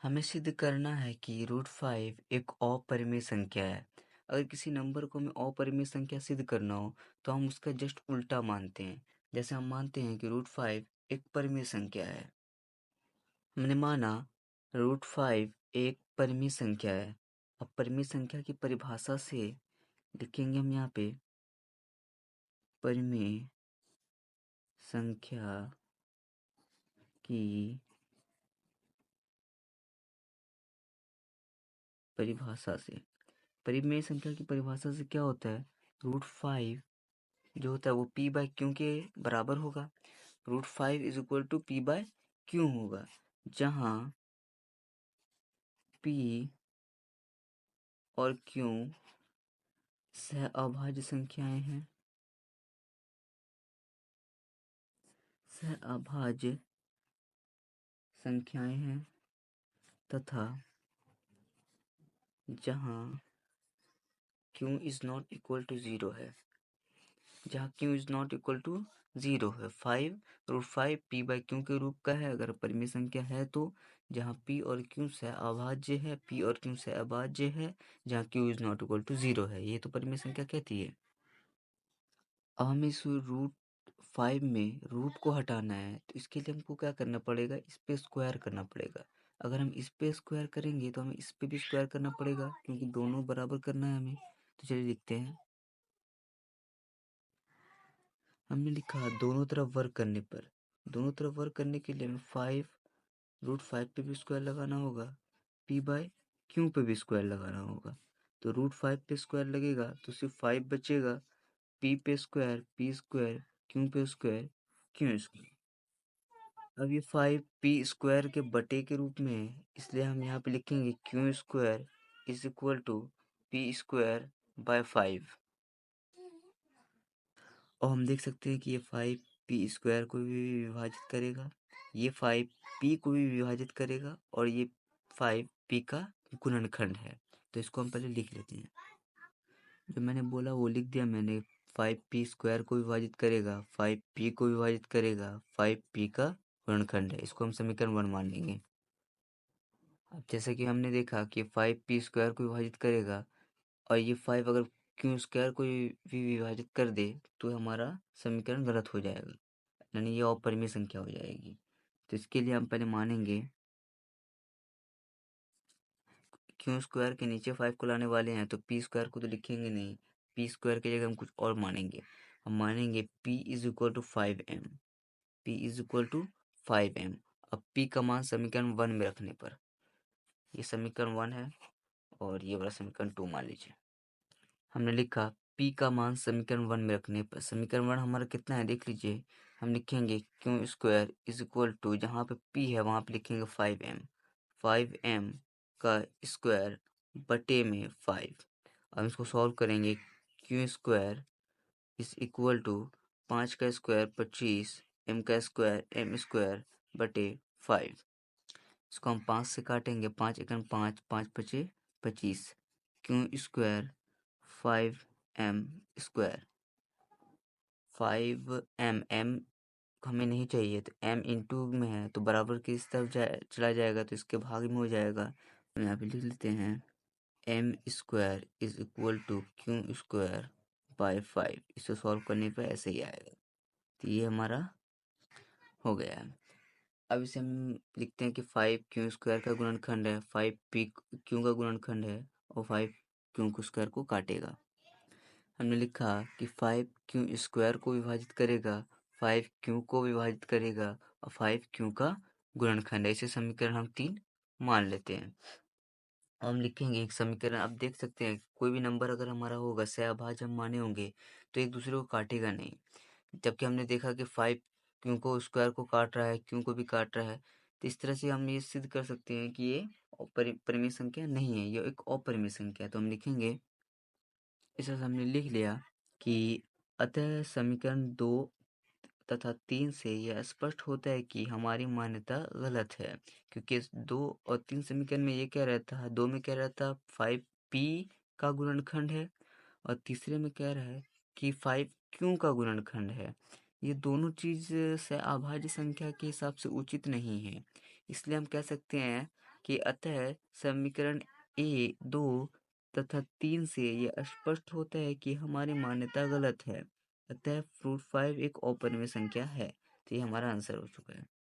हमें सिद्ध करना है कि √5 एक अपरिमेय संख्या है। अगर किसी नंबर को हमें अपरिमेय संख्या सिद्ध करना हो तो हम उसका जस्ट उल्टा मानते हैं। जैसे हम मानते हैं कि √5 एक परिमेय संख्या है। हमने माना √5 एक परिमेय संख्या है। अब परिमेय संख्या की परिभाषा से लिखेंगे हम यहाँ पे परिमेय संख्या की परिभाषा से। परिमेय संख्या की परिभाषा से क्या होता है, √5 जो होता है वो p/q के बराबर होगा। √5 इज इक्वल टू p/q होगा, जहाँ p और q सहअभाज्य संख्याएं हैं। सहअभाज्य संख्याएं हैं तथा जहाँ q is not equal to 0 है। जहाँ q is not equal to 0 है। √5 p/q के रूप का है अगर परिमेय संख्या है तो। जहाँ p और q सहअभाज्य है, p और q सहअभाज्य है, जहाँ q is not equal to 0 है। ये तो परिमेय संख्या कहती है। अब हमें इस √5 में रूट को हटाना है तो इसके लिए हमको क्या करना पड़ेगा, इस पे स्क्वायर करना पड़ेगा। अगर हम इस पे स्क्वायर करेंगे तो हमें इस पे भी स्क्वायर करना पड़ेगा, क्योंकि दोनों बराबर करना है हमें। तो चलिए लिखते हैं। हमने लिखा दोनों तरफ वर्क करने पर। दोनों तरफ वर्क करने के लिए हमें √5 पे भी स्क्वायर लगाना होगा, p/q पे भी स्क्वायर लगाना होगा। तो √5 पे स्क्वायर लगेगा तो सिर्फ 5 बचेगा। p पे स्क्वायर p स्क्वायर, q पे स्क्वायर q स्क्वायर। अब ये 5 p स्क्वायर के बटे के रूप में है, इसलिए हम यहाँ पे लिखेंगे q square is equal to p square by 5। और हम देख सकते हैं कि ये 5 p स्क्वायर को भी विभाजित करेगा, ये 5 p को भी विभाजित करेगा, और ये 5 p का गुणनखंड है। तो इसको हम पहले लिख लेते हैं। जो मैंने बोला वो लिख दिया मैंने। 5 p स्क्वायर को विभाजित करेगा, 5 p को विभाजित करेगा, 5 p का गुणनखंड है। इसको हम समीकरण 1 मान लेंगे। अब जैसा कि हमने देखा कि 5 p स्क्वायर को विभाजित करेगा और ये 5 अगर q स्क्वायर को भी विभाजित कर दे तो हमारा समीकरण गलत हो जाएगा, यानी ये अपरिमेय संख्या हो जाएगी। तो इसके लिए हम पहले मानेंगे q स्क्वायर के नीचे 5 को लाने वाले हैं तो p स्क्वायर को तो लिखेंगे नहीं, p स्क्वायर की जगह हम कुछ और मानेंगे। हम मानेंगे p is equal to 5m। p is equal to 5m। अब p का मान समीकरण 1 में रखने पर, ये समीकरण 1 है और ये वाला समीकरण 2 मान लीजिए। हमने लिखा p का मान समीकरण 1 में रखने पर, समीकरण 1 हमारा कितना है देख लीजिए। हम लिखेंगे q square is equal to, जहाँ पे p है वहाँ पे लिखेंगे 5m। 5m का स्क्वायर बटे में 5। अब इसको सॉल्व करेंगे। q square is equal to 5 का स्क्वायर 25, m का स्क्वायर m स्क्वायर बटे 5। इसको हम 5 से काटेंगे, 5 एकम 5, 5 पचे 25। q square 5m square, 5m हमें नहीं चाहिए तो m इंटू में है तो बराबर की इस तरफ चला जाएगा तो इसके भाग में हो जाएगा। तो यहाँ पे लिख लेते हैं m square is equal to q square by 5। इसे सॉल्व करने पे ऐसे ही आएगा। तो ये हमारा हो गया है। अब इसे हम लिखते हैं कि 5 q स्क्वायर का गुणनखंड है, 5 p q का गुणनखंड है और 5 q स्क्वायर को काटेगा। हमने लिखा कि 5 q स्क्वायर को विभाजित करेगा, 5 q को विभाजित करेगा और 5 q का गुणनखंड है। इसे समीकरण हम 3 मान लेते हैं। हम लिखेंगे एक समीकरण। अब देख सकते हैं कोई भी नंबर अगर हमारा होगा सहअभाज्य हम माने होंगे तो एक दूसरे को काटेगा नहीं, जबकि हमने देखा कि 5 q को स्क्वायर को काट रहा है, q को भी काट रहा है। तो इस तरह से हम ये सिद्ध कर सकते हैं कि ये परिमेय संख्या नहीं है, ये एक अपरिमेय संख्या है। तो हम लिखेंगे, इसे हमने लिख लिया कि अतः समीकरण 2 तथा 3 से यह स्पष्ट होता है कि हमारी मान्यता गलत है, क्योंकि 2 और 3 समीकरण में ये क्या रहता है, 2 में क्या रहता है 5p का गुणनखंड है और तीसरे में कह रहा है कि 5q का गुणनखंड है। ये दोनों चीज़ से अभाज्य संख्या के हिसाब से उचित नहीं है। इसलिए हम कह सकते हैं कि अतः समीकरण ए 2 तथा 3 से यह स्पष्ट होता है कि हमारी मान्यता गलत है, अतः फ्रूट 5 एक अपरिमेय संख्या है। तो ये हमारा आंसर हो चुका है।